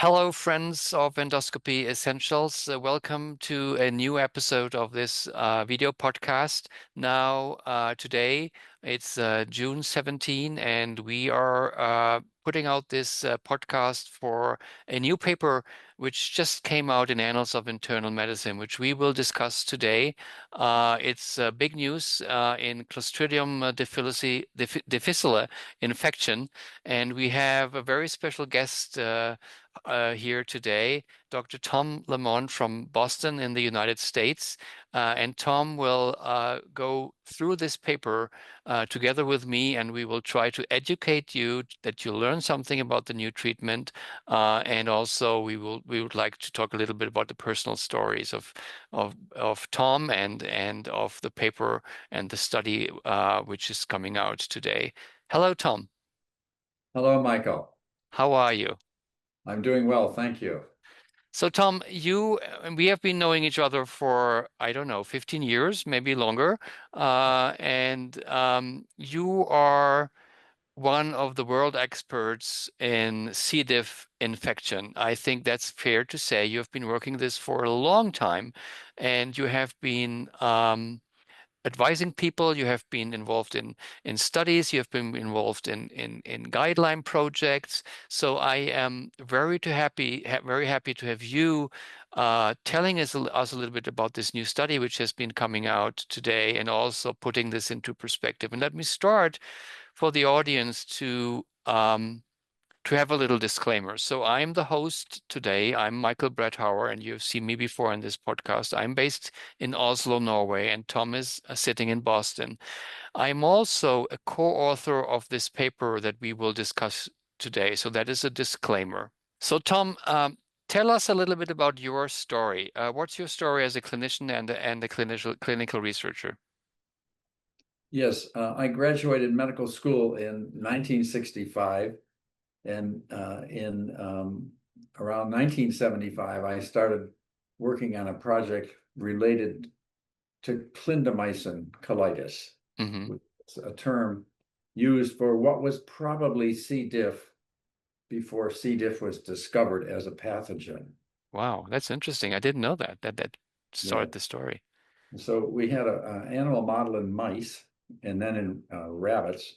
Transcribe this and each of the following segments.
Hello, friends of Endoscopy Essentials. Welcome to a new episode of this video podcast. Now, today it's June 17, and we are putting out this podcast for a new paper which just came out in Annals of Internal Medicine, which we will discuss today. It's big news in Clostridium difficile infection, and we have a very special guest. Here today, Dr. Tom LaMont from Boston in the United States. And Tom will go through this paper together with me, and we will try to educate you that you learn something about the new treatment. And also we would like to talk a little bit about the personal stories of Tom and of the paper and the study which is coming out today. Hello, Tom. Hello, Michael. How are you? I'm doing well, thank you. So, Tom, you and we have been knowing each other for, I don't know, 15 years, maybe longer. And you are one of the world experts in C. diff infection. I think that's fair to say. You have been working this for a long time, and you have been advising people. You have been involved in studies. You have been involved in guideline projects. So I am very happy to have you telling us a little bit about this new study which has been coming out today, and also putting this into perspective. And let me start for the audience to have a little disclaimer. So I'm the host today. I'm Michael Bretthauer, and you've seen me before in this podcast. I'm based in Oslo, Norway, and Tom is sitting in Boston. I'm also a co-author of this paper that we will discuss today. So that is a disclaimer. So Tom, tell us a little bit about your story. What's your story as a clinician and a clinical researcher? Yes, I graduated medical school in 1965, and in around 1975, I started working on a project related to clindamycin colitis, Hmm. which is a term used for what was probably C. diff before C. diff was discovered as a pathogen. Wow, that's interesting. I didn't know that Yeah. started the story. So we had an animal model in mice and then in rabbits.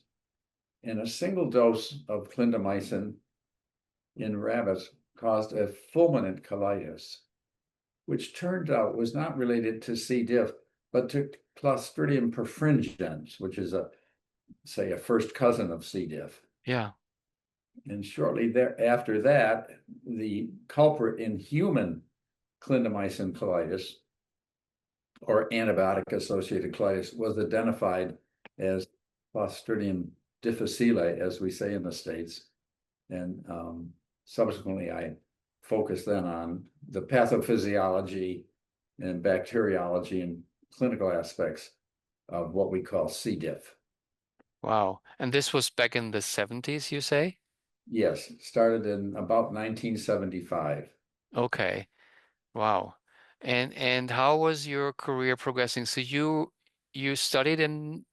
And a single dose of clindamycin in rabbits caused a fulminant colitis, which turned out was not related to C. diff, but to Clostridium perfringens, which is say, a first cousin of C. diff. Yeah. And shortly thereafter that, the culprit in human clindamycin colitis or antibiotic-associated colitis was identified as Clostridium difficile, as we say in the States. And subsequently, I focused then on the pathophysiology and bacteriology and clinical aspects of what we call C. diff. Wow. And this was back in the 70s, you say? Yes, started in about 1975. Okay. Wow. And how was your career progressing? So you studied in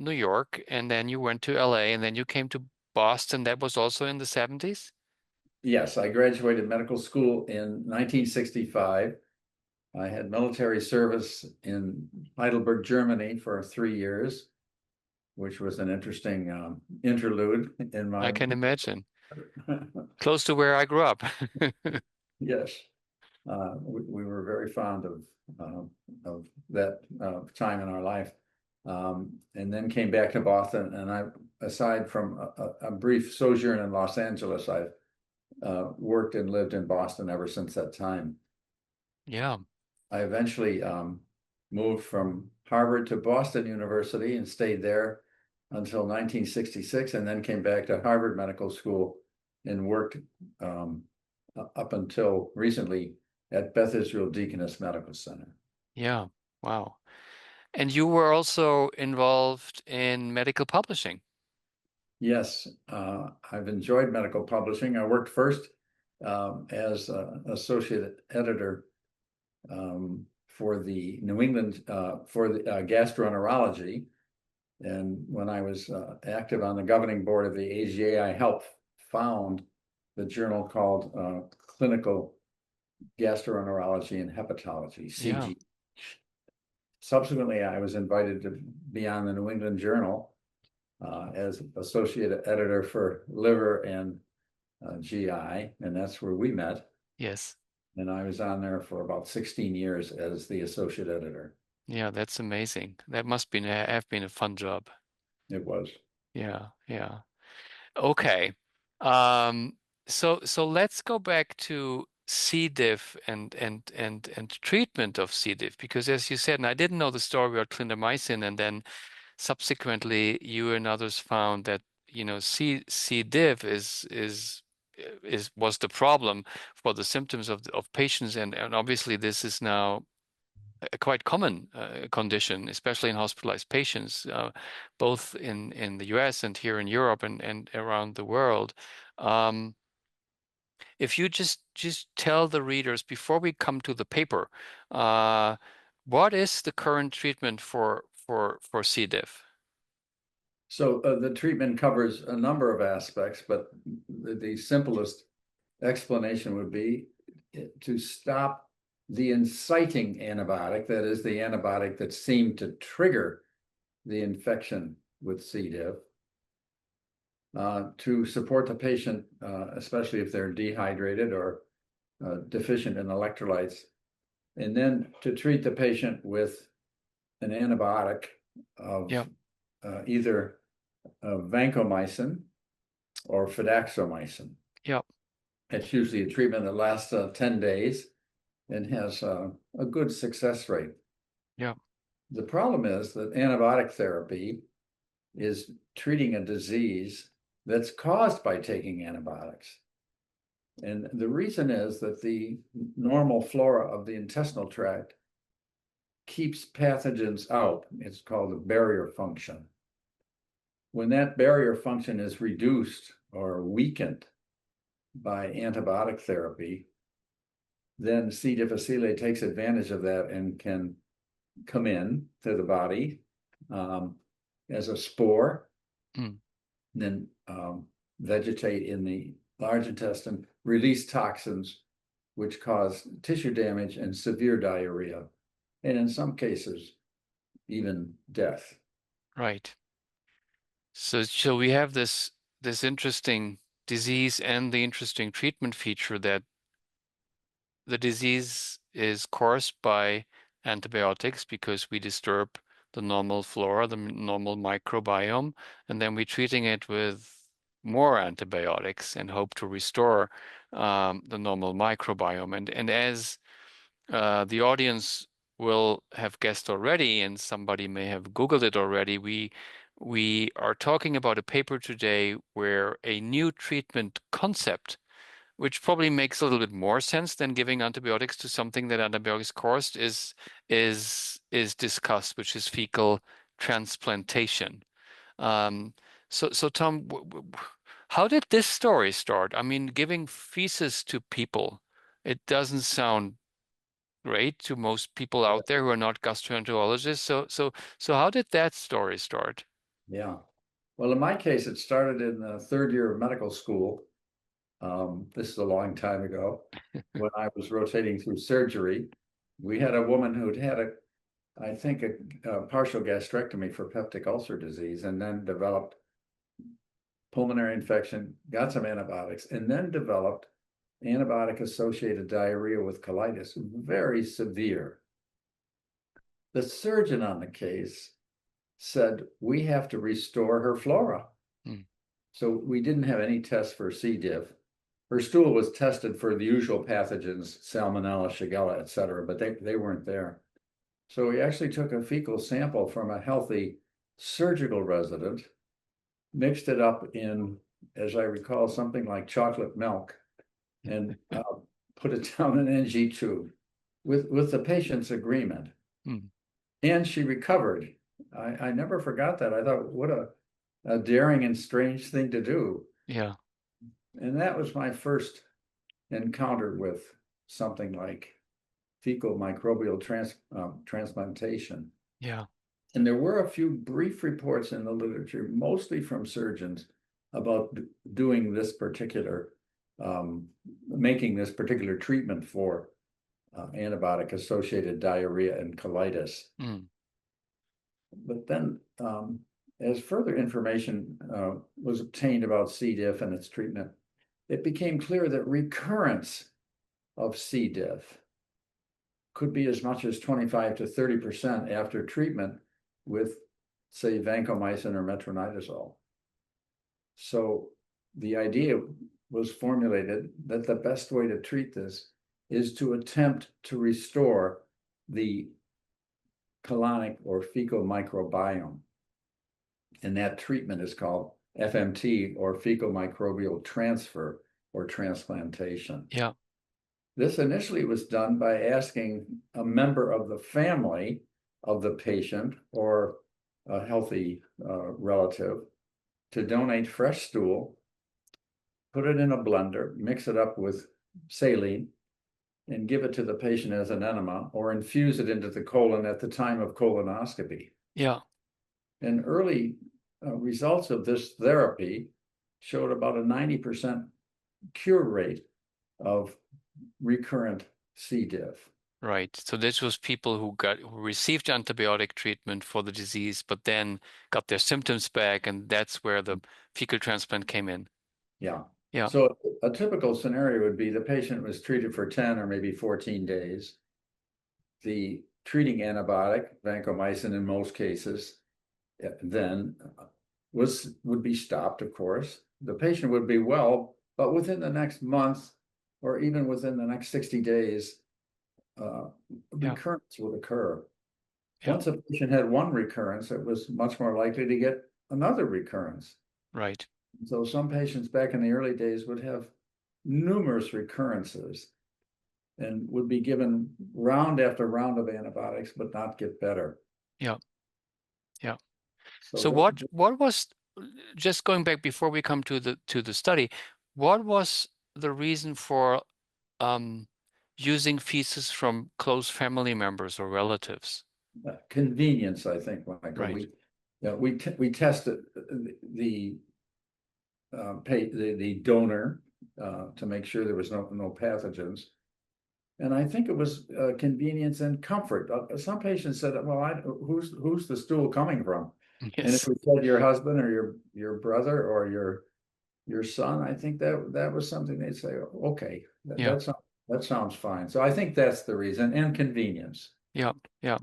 New York, and then you went to LA, and then you came to Boston. That was also in the 70s? Yes, I graduated medical school in 1965. I had military service in Heidelberg, Germany for 3 years, which was an interesting interlude in I my. can imagine. Close to where I grew up. Yes, we were very fond of that time in our life, and then came back to Boston. And I, aside from a brief sojourn in Los Angeles, I've worked and lived in Boston ever since that time. Yeah. I eventually moved from Harvard to Boston University and stayed there until 1966, and then came back to Harvard Medical School and worked um, up until recently at Beth Israel Deaconess Medical Center. Yeah. Wow. And you were also involved in medical publishing. Yes, I've enjoyed medical publishing. I worked first as associate editor for the New England for the gastroenterology. And when I was active on the governing board of the AGA, I helped found the journal called clinical gastroenterology and hepatology, Yeah. CG. Subsequently, I was invited to be on the New England Journal as associate editor for liver and GI, and that's where we met. Yes. And I was on there for about 16 years as the associate editor. Yeah, that's amazing. That must have been a fun job. It was. Yeah, yeah. Okay. Um, so let's go back to C. diff and treatment of C. diff, because as you said, and I didn't know the story about clindamycin, and then subsequently you and others found that, C. diff was the problem for the symptoms of patients, and obviously this is now a quite common condition, especially in hospitalized patients, both in the US and here in Europe and around the world. Um, if you just tell the readers before we come to the paper, uh, what is the current treatment for C. diff? So the treatment covers a number of aspects, but the simplest explanation would be to stop the inciting antibiotic, that is the antibiotic that seemed to trigger the infection with C. diff, to support the patient, especially if they're dehydrated or deficient in electrolytes, and then to treat the patient with an antibiotic of Yeah, either vancomycin or fidaxomicin. yeah, It's usually a treatment that lasts 10 days and has a good success rate. yeah, The problem is that antibiotic therapy is treating a disease that's caused by taking antibiotics. And the reason is that the normal flora of the intestinal tract keeps pathogens out. It's called a barrier function. When that barrier function is reduced or weakened by antibiotic therapy, then C. difficile takes advantage of that and can come in to the body as a spore, mm, then vegetate in the large intestine, release toxins, which cause tissue damage and severe diarrhea, and in some cases, even death. right. So we have this interesting disease and the interesting treatment feature that the disease is caused by antibiotics because we disturb the normal flora, the normal microbiome, and then we're treating it with more antibiotics and hope to restore the normal microbiome. And as the audience will have guessed already, and somebody may have Googled it already, we are talking about a paper today where a new treatment concept, which probably makes a little bit more sense than giving antibiotics to something that antibiotics caused, is discussed, which is fecal transplantation. Um, so Tom, how did this story start? I mean, giving feces to people, it doesn't sound great to most people out there who are not gastroenterologists. So how did that story start? Yeah. Well, in my case, it started in the third year of medical school. This is a long time ago when I was rotating through surgery. We had a woman who'd had I think, a partial gastrectomy for peptic ulcer disease, and then developed pulmonary infection, got some antibiotics, and then developed antibiotic-associated diarrhea with colitis, very severe. The surgeon on the case said, we have to restore her flora. Hmm. So we didn't have any tests for C. diff. Her stool was tested for the usual pathogens, Salmonella, Shigella, et cetera, but they weren't there. So we actually took a fecal sample from a healthy surgical resident, mixed it up in, as I recall, something like chocolate milk, and put it down an NG tube with the patient's agreement. Hmm. And she recovered. I never forgot that. I thought, what a daring and strange thing to do. Yeah, And that was my first encounter with something like fecal microbial transplantation. yeah, And there were a few brief reports in the literature, mostly from surgeons, about doing this particular making this particular treatment for antibiotic-associated diarrhea and colitis. Mm. But then, as further information was obtained about C. diff and its treatment, it became clear that recurrence of C. diff could be as much as 25 to 30% after treatment with, say, vancomycin or metronidazole. So the idea was formulated that the best way to treat this is to attempt to restore the colonic or fecal microbiome. And that treatment is called FMT, or fecal microbial transfer or transplantation. Yeah. This initially was done by asking a member of the family of the patient or a healthy relative to donate fresh stool, put it in a blender, mix it up with saline, and give it to the patient as an enema or infuse it into the colon at the time of colonoscopy. Yeah. And early results of this therapy showed about a 90% cure rate of recurrent C. diff. Right. So this was people who received antibiotic treatment for the disease, but then got their symptoms back, and that's where the fecal transplant came in. Yeah. Yeah. So a typical scenario would be the patient was treated for 10 or maybe 14 days. The treating antibiotic, vancomycin in most cases, then would be stopped, of course. The patient would be well, but within the next month or even within the next 60 days, Yeah. recurrence would occur. Yeah. Once a patient had one recurrence, it was much more likely to get another recurrence. Right. So some patients back in the early days would have numerous recurrences and would be given round after round of antibiotics, but not get better. Yeah. Yeah. So So what was, just going back before we come to the study, what was the reason for um using feces from close family members or relatives? convenience, I think, Michael. Right. We tested the the donor to make sure there was no pathogens. And I think it was convenience and comfort. Some patients said, "Well, who's the stool coming from?" And if Yes. we said your husband or your brother or your son, I think that was something they'd say, "Okay, Yeah. that sounds fine." So I think that's the reason, and convenience. Yeah. Yeah.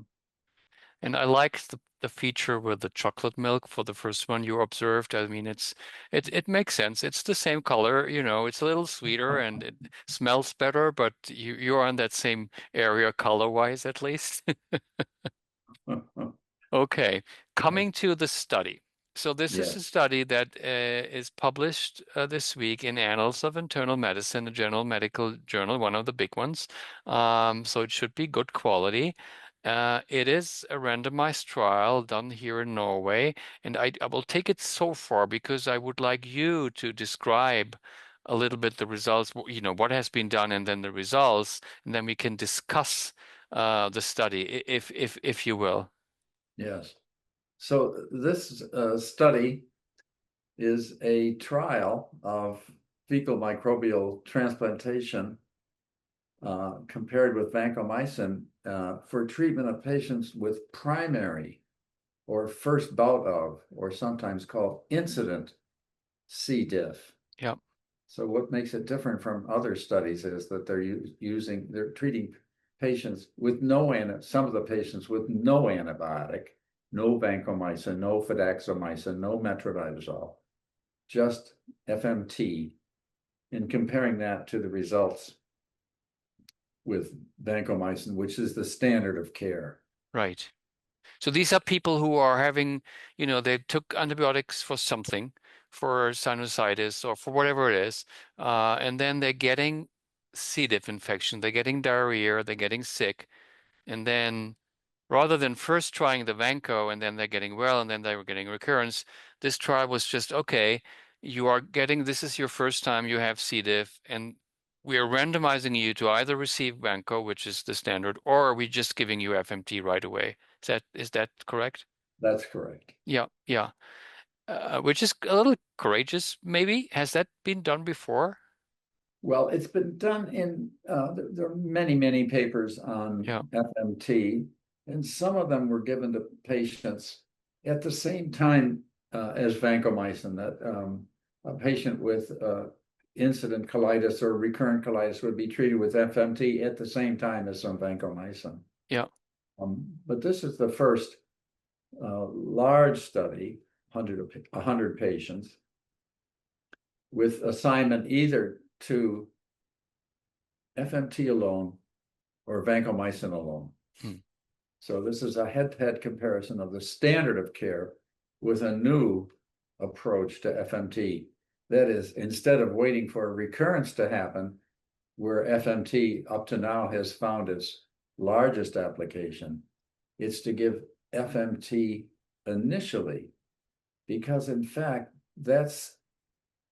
And I like the feature with the chocolate milk for the first one you observed. I mean, it makes sense. It's the same color, it's a little sweeter and it smells better, but you're on that same area color-wise at least. Okay, coming to the study. So this is Yeah, a study that is published this week in Annals of Internal Medicine, a general medical journal, one of the big ones. So it should be good quality. It is a randomized trial done here in Norway, and I will take it so far because I would like you to describe a little bit the results, what has been done, and then the results, and then we can discuss the study, if you will. yes. So this study is a trial of fecal microbial transplantation compared with vancomycin for treatment of patients with primary or first bout of, or sometimes called incident C. diff. Yeah. So what makes it different from other studies is that they're treating patients with some of the patients with no antibiotic, no vancomycin, no fidaxomicin, no metronidazole, just FMT, and comparing that to the results with vancomycin, which is the standard of care. Right. So these are people who are having, they took antibiotics for something, for sinusitis or for whatever it is, and then they're getting C. diff infection, they're getting diarrhea, they're getting sick, and then rather than first trying the Vanco and then they're getting well and then they were getting recurrence, this trial was just, okay, this is your first time you have C. diff, and we are randomizing you to either receive Vanco, which is the standard, or are we just giving you FMT right away? Is that correct? That's correct. Yeah, yeah. Which is a little courageous, maybe. Has that been done before? Well, it's been done in, there are many, many papers on Yeah. FMT, and some of them were given to patients at the same time as vancomycin, that a patient with incident colitis or recurrent colitis would be treated with FMT at the same time as some vancomycin. Yeah. But this is the first large study, 100 patients, with assignment either to FMT alone or vancomycin alone. Hmm. So this is a head-to-head comparison of the standard of care with a new approach to FMT. That is, instead of waiting for a recurrence to happen, where FMT up to now has found its largest application, it's to give FMT initially, because in fact, that's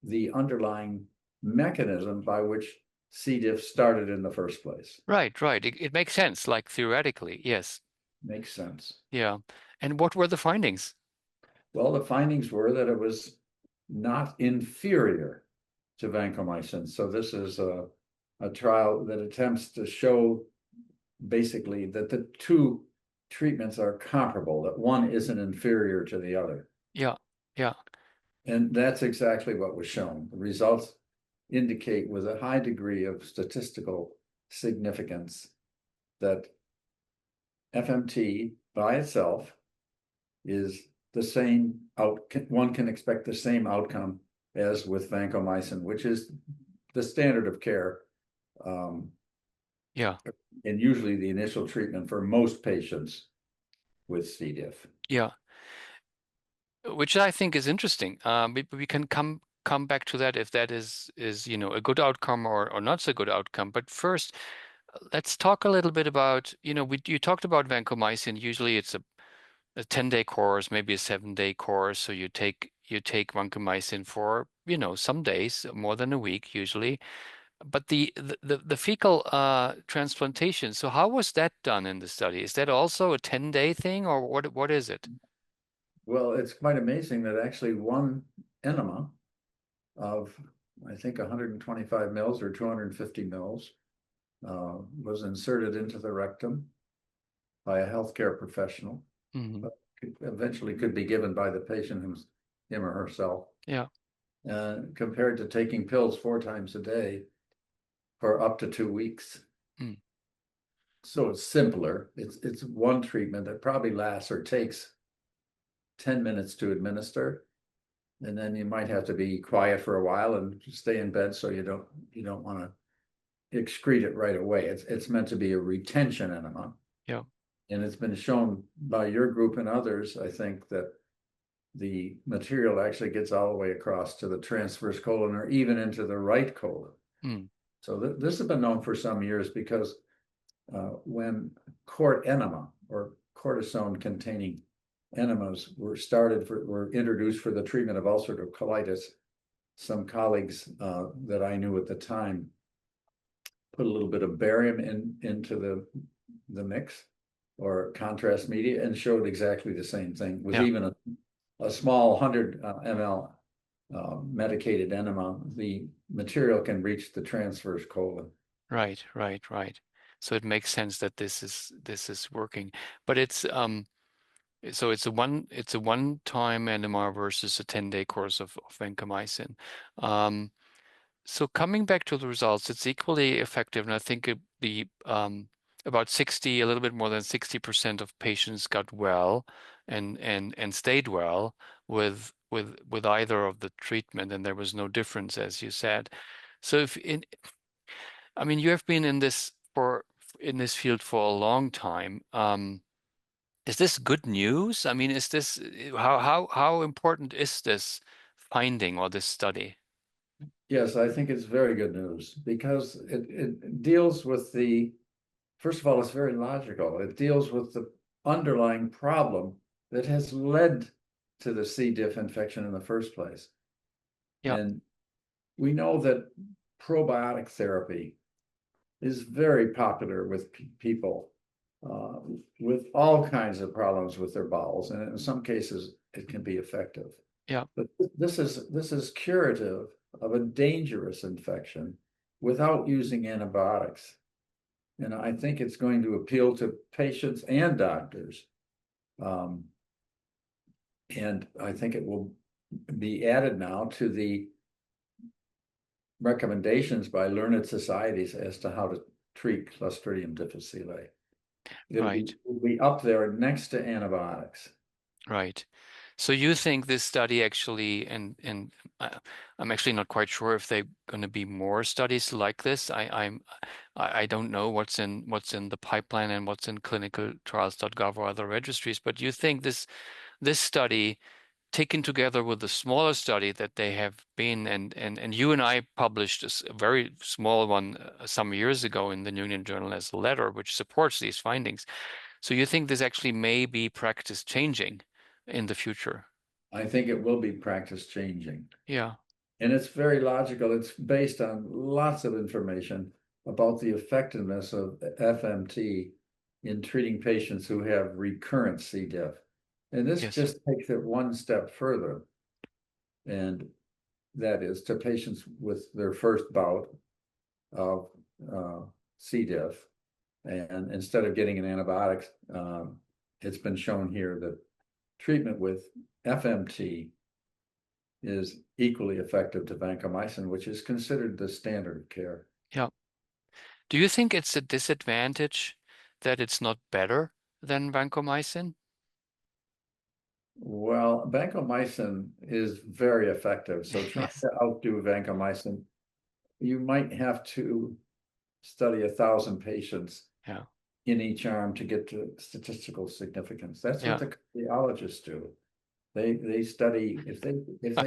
the underlying mechanism by which C. diff started in the first place. Right, right. It makes sense, like theoretically, yes. Makes sense. Yeah. And what were the findings? Well, the findings were that it was not inferior to vancomycin. So this is a trial that attempts to show basically that the two treatments are comparable, that one isn't inferior to the other. Yeah, yeah, And that's exactly what was shown. The results indicate with a high degree of statistical significance that FMT by itself is the same one can expect the same outcome as with vancomycin, which is the standard of care, yeah, and usually the initial treatment for most patients with C. diff. yeah. Which I think is interesting. We can come back to that if that is a good outcome or not so good outcome. But first, let's talk a little bit about you talked about vancomycin. Usually it's a 10-day course, maybe a 7-day course. So you take vancomycin for some days, more than a week usually. But the fecal transplantation. So how was that done in the study? Is that also a 10-day thing, or what is it? Well, it's quite amazing that actually one enema of, I think, 125 mils or 250 mils was inserted into the rectum by a healthcare professional, Hmm. but eventually could be given by the patient, him or herself, Yeah. compared to taking pills 4 times a day for up to 2 weeks. Mm. So it's simpler. It's one treatment that probably lasts or takes 10 minutes to administer. And then you might have to be quiet for a while and stay in bed so you don't want to excrete it right away. It's meant to be a retention enema. Yeah. And it's been shown by your group and others, I think, that the material actually gets all the way across to the transverse colon or even into the right colon. Mm. So this has been known for some years because when court enema or cortisone containing enemas were introduced for the treatment of ulcerative colitis, some colleagues that I knew at the time put a little bit of barium into the mix or contrast media and showed exactly the same thing with Yeah. even a small 100 ml medicated enema. The material can reach the transverse colon. Right, right, right. So it makes sense that this is working. But so it's a one-time NMR versus a 10-day course of vancomycin. So coming back to the results, it's equally effective, and I think about 60, a little bit more than 60% of patients got well and stayed well with either of the treatment, and there was no difference, as you said. So I mean, you have been in this field for a long time. Is this good news? I mean, is this how important is this finding or this study? Yes, I think it's very good news because it deals with first of all, it's very logical. It deals with the underlying problem that has led to the C. diff infection in the first place. Yeah, And we know that probiotic therapy is very popular with people uh, with all kinds of problems with their bowels, and in some cases, it can be effective. yeah, But this is curative of a dangerous infection without using antibiotics. And I think it's going to appeal to patients and doctors. And I think it will be added now to the recommendations by learned societies as to how to treat Clostridium difficile. Right. It'll be up there next to antibiotics. Right. So you think this study actually, and I'm actually not quite sure if they're going to be more studies like this. I don't know what's in the pipeline and what's in clinicaltrials.gov or other registries, but you think this study taken together with the smaller study that they have been, and you and I published a very small one some years ago in the New England Journal as a letter which supports these findings. So you think this actually may be practice changing in the future? I think it will be practice changing. Yeah. And it's very logical. It's based on lots of information about the effectiveness of FMT in treating patients who have recurrent C. diff. And this Yes. just takes it one step further. And that is to patients with their first bout of C. diff. And instead of getting an antibiotic, it's been shown here that treatment with FMT is equally effective to vancomycin, which is considered the standard of care. Yeah. Do you think it's a disadvantage that it's not better than vancomycin? Well, vancomycin is very effective. So trying Yes. to outdo vancomycin, you might have to study 1,000 patients Yeah. in each arm to get to statistical significance. That's what Yeah. the cardiologists do. They study if they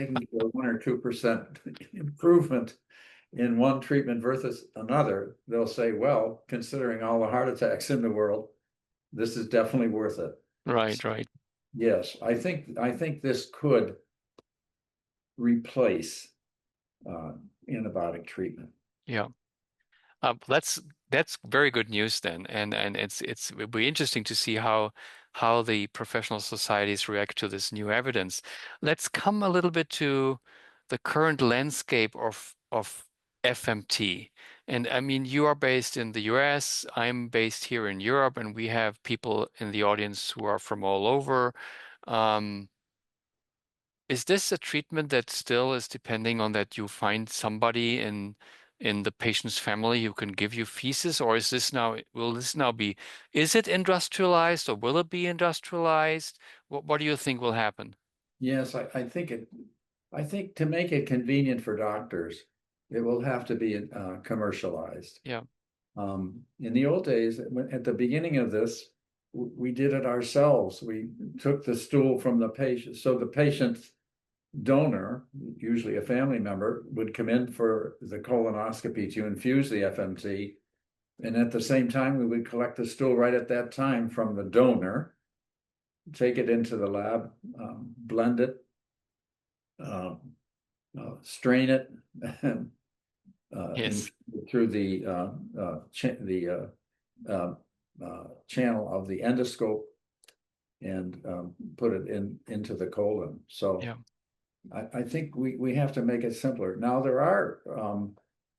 can get a 1 or 2% improvement in one treatment versus another, they'll say, well, considering all the heart attacks in the world, this is definitely worth it. Right, right. Yes, I think this could replace antibiotic treatment. Yeah. That's very good news then, and it'll be interesting to see how the professional societies react to this new evidence. Let's come a little bit to the current landscape of FMT. And I mean, you are based in the US, I'm based here in Europe, and we have people in the audience who are from all over. Um, is this a treatment that still is depending on that you find somebody in the patient's family who can give you feces, or will this now be, is it industrialized or will it be industrialized? What do you think will happen? Yes, I think to make it convenient for doctors, it will have to be commercialized. Yeah, In the old days, at the beginning of this, we did it ourselves. We took the stool from the patient. So the patient's donor, usually a family member, would come in for the colonoscopy to infuse the FMT. And at the same time, we would collect the stool right at that time from the donor, take it into the lab, blend it, strain it, yes, through the channel of the endoscope and put it into the colon. So yeah, I think we have to make it simpler. Now there are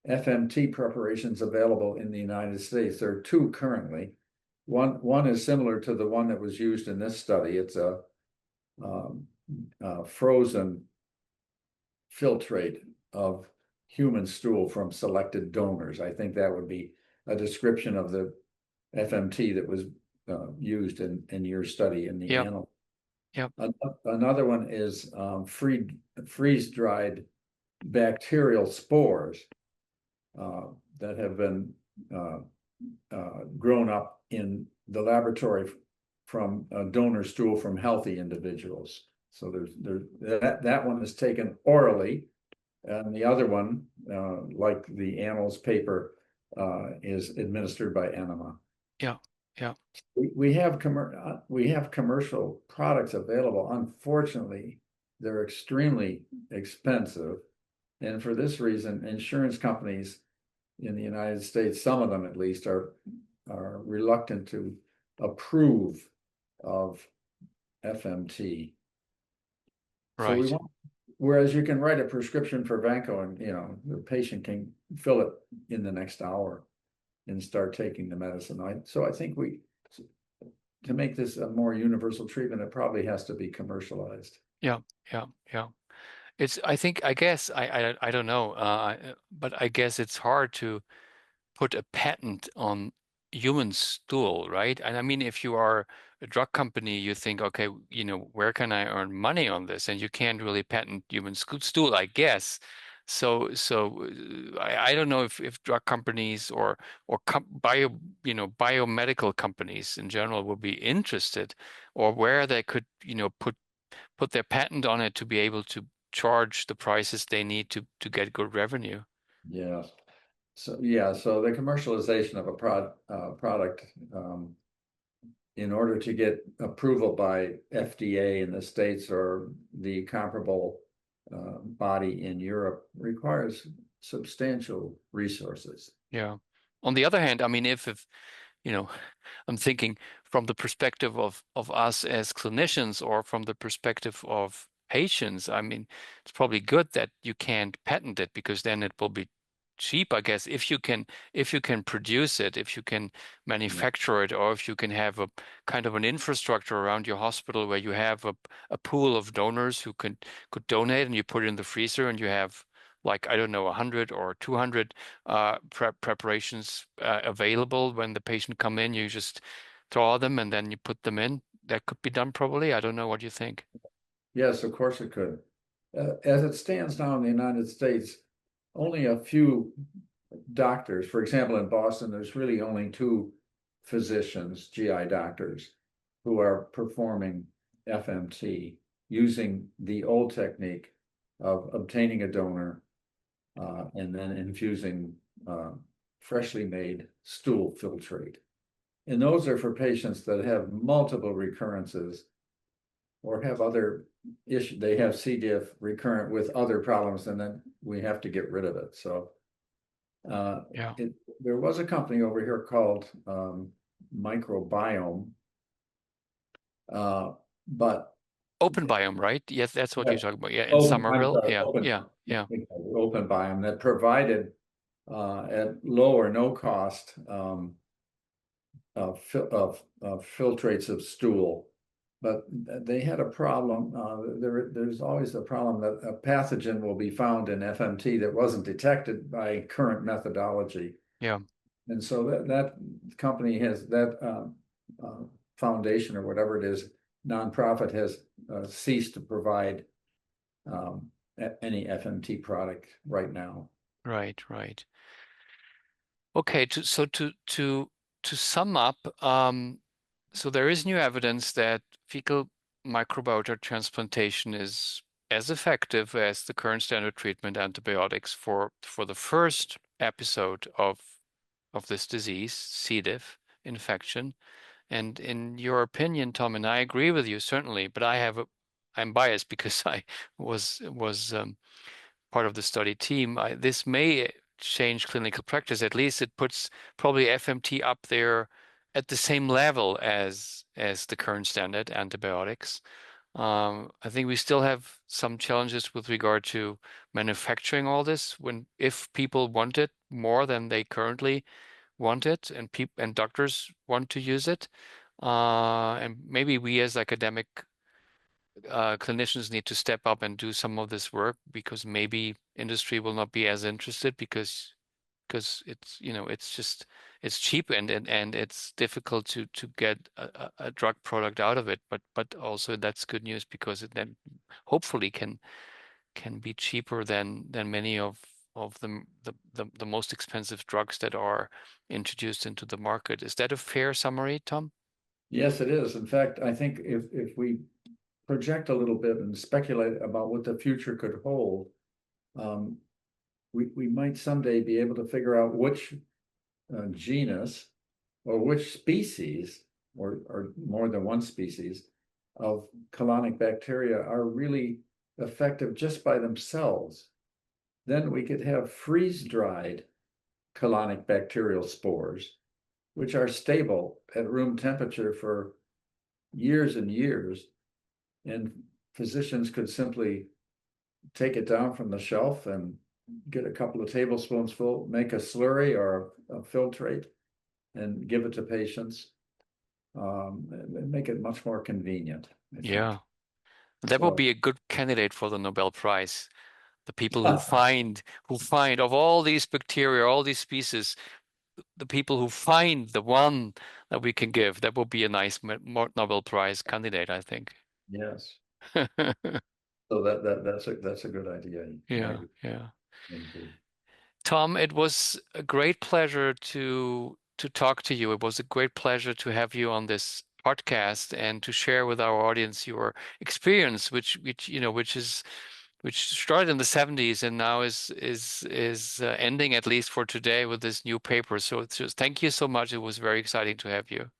FMT preparations available in the United States. There are two currently. One is similar to the one that was used in this study. It's a frozen filtrate of human stool from selected donors. I think that would be a description of the FMT that was used in your study in the yeah, animal. yeah, Another one is freeze-dried bacterial spores that have been grown up in the laboratory from a donor stool from healthy individuals. So that one is taken orally, and the other one, like the annals paper, is administered by enema. yeah, yeah, We have commercial products available. Unfortunately, they're extremely expensive, and for this reason, insurance companies in the United States, some of them at least, are reluctant to approve of FMT. So we right. want Whereas you can write a prescription for Vanco and, the patient can fill it in the next hour and start taking the medicine. So I think to make this a more universal treatment, it probably has to be commercialized. Yeah, yeah, yeah. I guess, I don't know, but I guess it's hard to put a patent on human stool, right? And I mean, if you are a drug company, you think, okay, where can I earn money on this? And you can't really patent human stool, I guess. I don't know if drug companies or biomedical companies in general would be interested, or where they could, put their patent on it to be able to charge the prices they need to get good revenue. Yeah. So the commercialization of a product, in order to get approval by FDA in the States or the comparable body in Europe requires substantial resources. Yeah. On the other hand, I mean, if you know, I'm thinking from the perspective of us as clinicians or from the perspective of patients, I mean, it's probably good that you can't patent it because then it will be cheap, I guess, if you can produce it, if you can Yeah. manufacture it, or if you can have a kind of an infrastructure around your hospital where you have a pool of donors who could donate and you put it in the freezer and you have like, I don't know, 100 or 200 preparations available when the patient come in. You just draw them and then you put them in. That could be done probably. I don't know what you think. Yes, of course it could. As it stands now in the United States, only a few doctors, for example, in Boston, there's really only two physicians, GI doctors, who are performing FMT using the old technique of obtaining a donor and then infusing freshly made stool filtrate. And those are for patients that have multiple recurrences or have other issues. They have C. diff recurrent with other problems, and then we have to get rid of it. So Yeah. there was a company over here called Microbiome, but Open biome, right? Yes, that's what yeah, you're talking about. Yeah, in I'm Somerville. sorry, Yeah, yeah, yeah. Open Biome that provided at low or no cost filtrates of stool. But they had a problem. There's always a problem that a pathogen will be found in FMT that wasn't detected by current methodology. Yeah. And so that company has that foundation or whatever it is, nonprofit has ceased to provide any FMT product right now. Right, right. Okay, to sum up, so there is new evidence that fecal microbiota transplantation is as effective as the current standard treatment antibiotics for the first episode of this disease, C. diff infection. And in your opinion, Tom, and I agree with you certainly, but I'm biased because I was part of the study team. This may change clinical practice. At least it puts probably FMT up there at the same level as the current standard antibiotics. I think we still have some challenges with regard to manufacturing all this if people want it more than they currently want it and doctors want to use it. And maybe we as academic clinicians need to step up and do some of this work because maybe industry will not be as interested because it's cheap and it's difficult to get a drug product out of it. But also that's good news because it then hopefully can be cheaper than many of the most expensive drugs that are introduced into the market. Is that a fair summary, Tom? Yes, it is. In fact, I think if we project a little bit and speculate about what the future could hold, um, we might someday be able to figure out which genus or which species or more than one species of colonic bacteria are really effective just by themselves. Then we could have freeze-dried colonic bacterial spores, which are stable at room temperature for years and years. And physicians could simply take it down from the shelf and get a couple of tablespoons full, make a slurry or a filtrate, and give it to patients. And make it much more convenient, I Yeah. think. That would So, be a good candidate for the Nobel Prize. The people who find of all these bacteria, all these species, the people who find the one that we can give, that would be a nice Nobel Prize candidate, I think. yes. So that's a good idea. Yeah, Maybe, yeah. maybe. Tom, it was a great pleasure to talk to you. It was a great pleasure to have you on this podcast and to share with our audience your experience, which started in the 70s and now is ending, at least for today, with this new paper. So it's just thank you so much. It was very exciting to have you.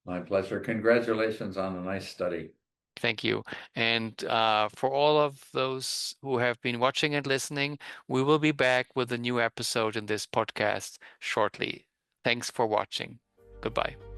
My pleasure. Congratulations on a nice study. Thank you. And for all of those who have been watching and listening, we will be back with a new episode in this podcast shortly. Thanks for watching. Goodbye.